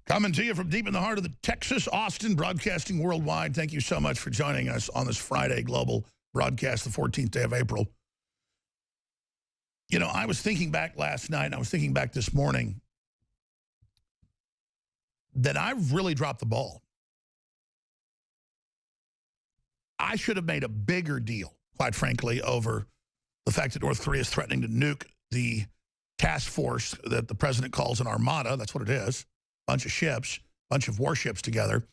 Coming to you from deep in the heart of the Texas, Austin, broadcasting worldwide. Thank you so much for joining us on this Friday global broadcast, the 14th day of April. You know, I was thinking back last night, and I was thinking back this morning, that I've really dropped the ball. I should have made a bigger deal, quite frankly, over the fact that North Korea is threatening to nuke the task force that the president calls an armada. That's what it is. Bunch of ships, bunch of warships together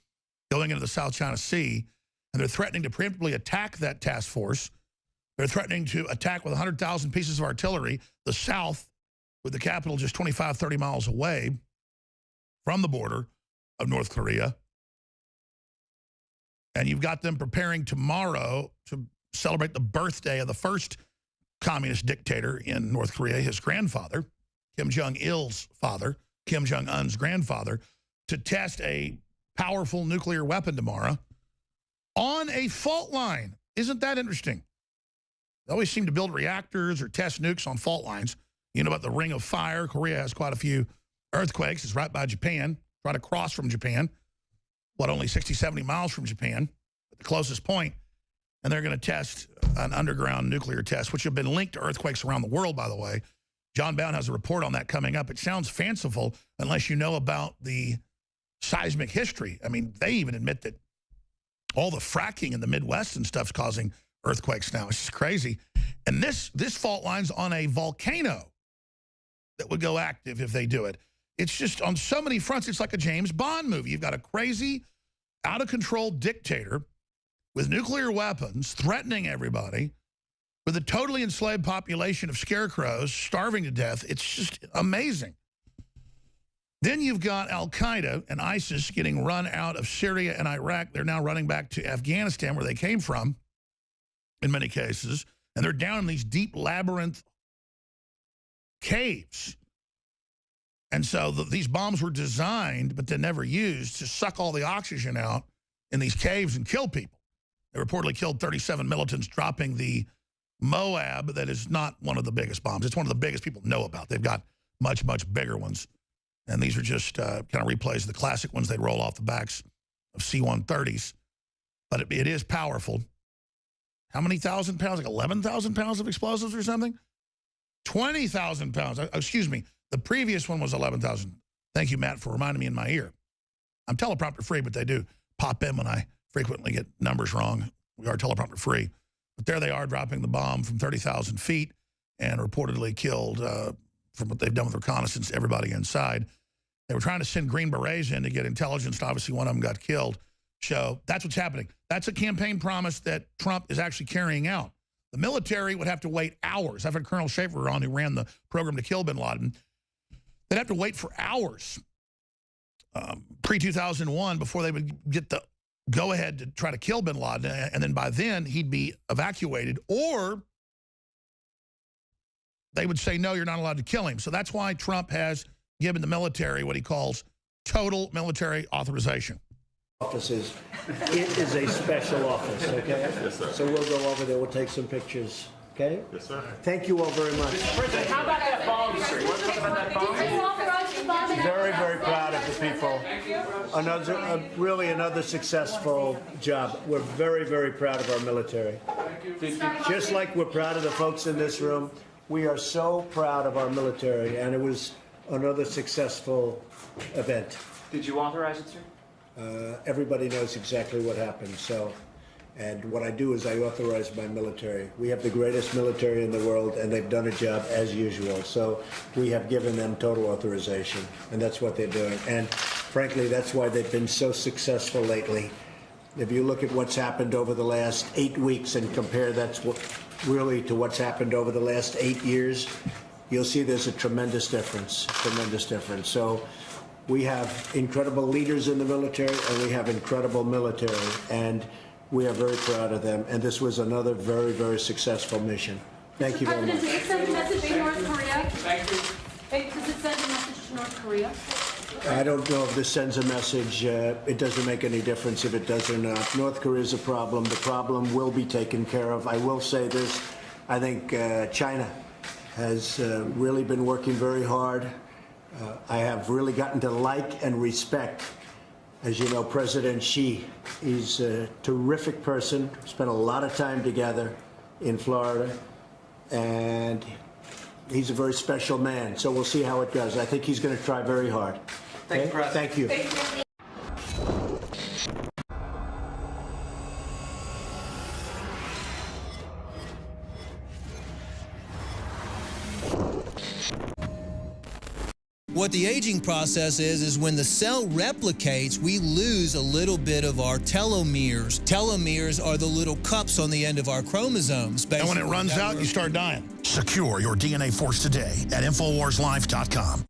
going into the South China Sea, and they're threatening to preemptively attack that task force. They're threatening to attack with 100,000 pieces of artillery the South, with the capital just 25, 30 miles away from the border of North Korea. And you've got them preparing tomorrow to celebrate the birthday of the first communist dictator in North Korea, his grandfather, Kim Jong-il's father, Kim Jong-un's grandfather, to test a powerful nuclear weapon tomorrow on a fault line. Isn't that interesting? They always seem to build reactors or test nukes on fault lines. You know about the Ring of Fire. Korea has quite a few earthquakes. It's right by Japan, trying to cross from Japan. What, only 60, 70 miles from Japan, at the closest point. And they're going to test an underground nuclear test, which have been linked to earthquakes around the world, by the way. John Bound has a report on that coming up. It sounds fanciful unless you know about the seismic history. I mean, they even admit that all the fracking in the Midwest and stuff's causing earthquakes now. It's just crazy. And this fault line's on a volcano that would go active if they do it. It's just on so many fronts, it's like a James Bond movie. You've got a crazy, out-of-control dictator with nuclear weapons threatening everybody, with a totally enslaved population of scarecrows starving to death. It's just amazing. Then you've got Al-Qaeda and ISIS getting run out of Syria and Iraq. They're now running back to Afghanistan, where they came from, in many cases. And they're down in these deep labyrinth caves. And so these bombs were designed, but they're never used, to suck all the oxygen out in these caves and kill people. They reportedly killed 37 militants, dropping the Moab, that is not one of the biggest bombs. It's one of the biggest people know about. They've got much, much bigger ones. And these are just kind of replays of the classic ones they'd roll off the backs of C-130s. But it is powerful. How many thousand pounds? Like 11,000 pounds of explosives or something? 20,000 pounds. Excuse me. The previous one was 11,000. Thank you, Matt, for reminding me in my ear. I'm teleprompter free, but they do pop in when I frequently get numbers wrong. We are teleprompter free. But there they are, dropping the bomb from 30,000 feet, and reportedly killed, from what they've done with reconnaissance, everybody inside. They were trying to send Green Berets in to get intelligence, and obviously one of them got killed. So that's what's happening. That's a campaign promise that Trump is actually carrying out. The military would have to wait hours. I've had Colonel Schaefer on, who ran the program to kill bin Laden. They'd have to wait for hours pre-2001 before they would get the go-ahead to try to kill bin Laden, and then by then he'd be evacuated, or they would say, no, you're not allowed to kill him. So that's why Trump has given the military what he calls total military authorization. Offices. It is a special office, okay? Yes, sir. So we'll go over there, we'll take some pictures, okay? Yes, sir. Thank you all very much. President, how about that bomb, sir? You want to talk about that bomb? Did you authorize the bombing? Very, very proud of the people. Really another successful job. We're very, very proud of our military. Just like we're proud of the folks in this room, we are so proud of our military, and it was another successful event. Did you authorize it, sir? Everybody knows exactly what happened. So, and what I do is I authorize my military. We have the greatest military in the world, and they've done a job as usual. So we have given them total authorization, and that's what they're doing. And frankly, that's why they've been so successful lately. If you look at what's happened over the last 8 weeks and compare really to what's happened over the last 8 years, you'll see there's a tremendous difference, So we have incredible leaders in the military, and we have incredible military, and we are very proud of them. And this was another very, very successful mission. Thank you very much. President, does it send a message to North Korea? Thank you. Does it send a message to North Korea? I don't know if this sends a message. It doesn't make any difference if it does or not. North Korea is a problem. The problem will be taken care of. I will say this. I think China has really been working very hard. I have really gotten to like and respect, as you know, President Xi. He's a terrific person. Spent a lot of time together in Florida, and he's a very special man. So we'll see how it goes. I think he's going to try very hard. Thank you, President. Thank you. Thank you. What the aging process is when the cell replicates, we lose a little bit of our telomeres. Telomeres are the little cups on the end of our chromosomes. And when it runs out, you start dying. Secure your DNA force today at InfoWarsLife.com.